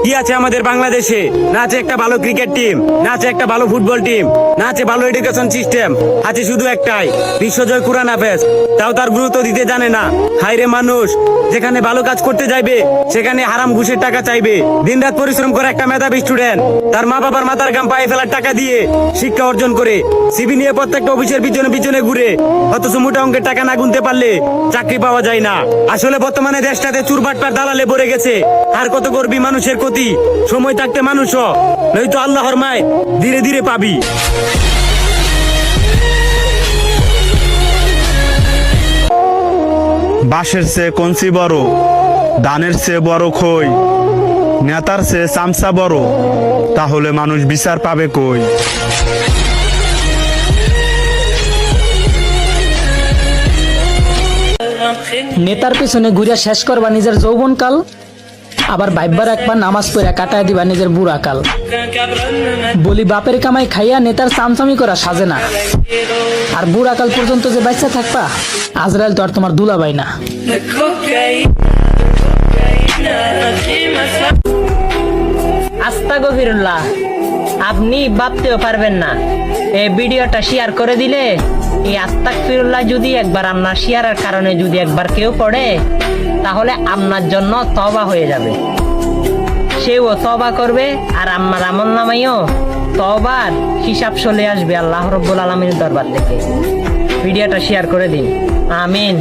কি আছে আমাদের বাংলাদেশে? না আছে একটা ভালো ক্রিকেট টিম, না আছে একটা ভালো ফুটবল টিম, না আছে ভালো এডুকেশন সিস্টেম, আছে শুধু একটাই বিশ্বজয় কুরআন হাফেজ। তাও তার গুরুত্ব দিতে জানে না। হায়রে মানুষ, যেখানে ভালো কাজ করতে যাইবে সেখানে হারাম ঘুষের টাকা চাইবে। দিনরাত পরিশ্রম করে একটা মেধাবী স্টুডেন্ট তার মা বাবার মাথার ঘাম পায়ে ফেলার টাকা দিয়ে শিক্ষা অর্জন করে সিভি নিয়ে প্রত্যেকটা অফিসের পিছনে পিছনে ঘুরে, অথচ মোটা অঙ্কের টাকা না গুনতে পারলে চাকরি পাওয়া যায় না। আসলে বর্তমানে দেশটাতে চুরবাটপার দালালে ভরে গেছে। আর কত করবি মানুষের ক্ষতি? সময় থাকতে মানুষ হ, নয়তো আল্লাহর মায় ধীরে ধীরে পাবি। বাঁশের চেয়ে কঞ্চি বড়, ধানের চেয়ে বড় খই, নেতার চেয়ে চামচা বড়, তাহলে মানুষ বিচার পাবে কই? নেতার পিছনে ঘুরে শেষ করবা নিজের যৌবনকাল, আবার ভাইবার একবার নামাজ পড়ে কাটায় দিবা নিজের বুড়া কাল। বলি বাপের কামাই খাইয়া নেতার চামচামি করা সাজে না, আর বুড়া কাল পর্যন্ত যে বাচ্চা থাকবা, আজরাইল তো আর তোমার দুলাভাই না। আস্তাগফিরুল্লাহ, আপনি ভাবতেও পারবেন না এই ভিডিওটা শেয়ার করে দিলে এই আস্তাগফিরুল্লাহ যদি একবার আপনার শেয়ারের কারণে যদি একবার কেউ পড়ে, তাহলে আপনার জন্য তওবা হয়ে যাবে। সেও তওবা করবে আর আমার আমলনামায়ও তওবার হিসাব চলে আসবে আল্লাহ রাব্বুল আলামিনের দরবার থেকে। ভিডিওটা শেয়ার করে দিন। আমিন।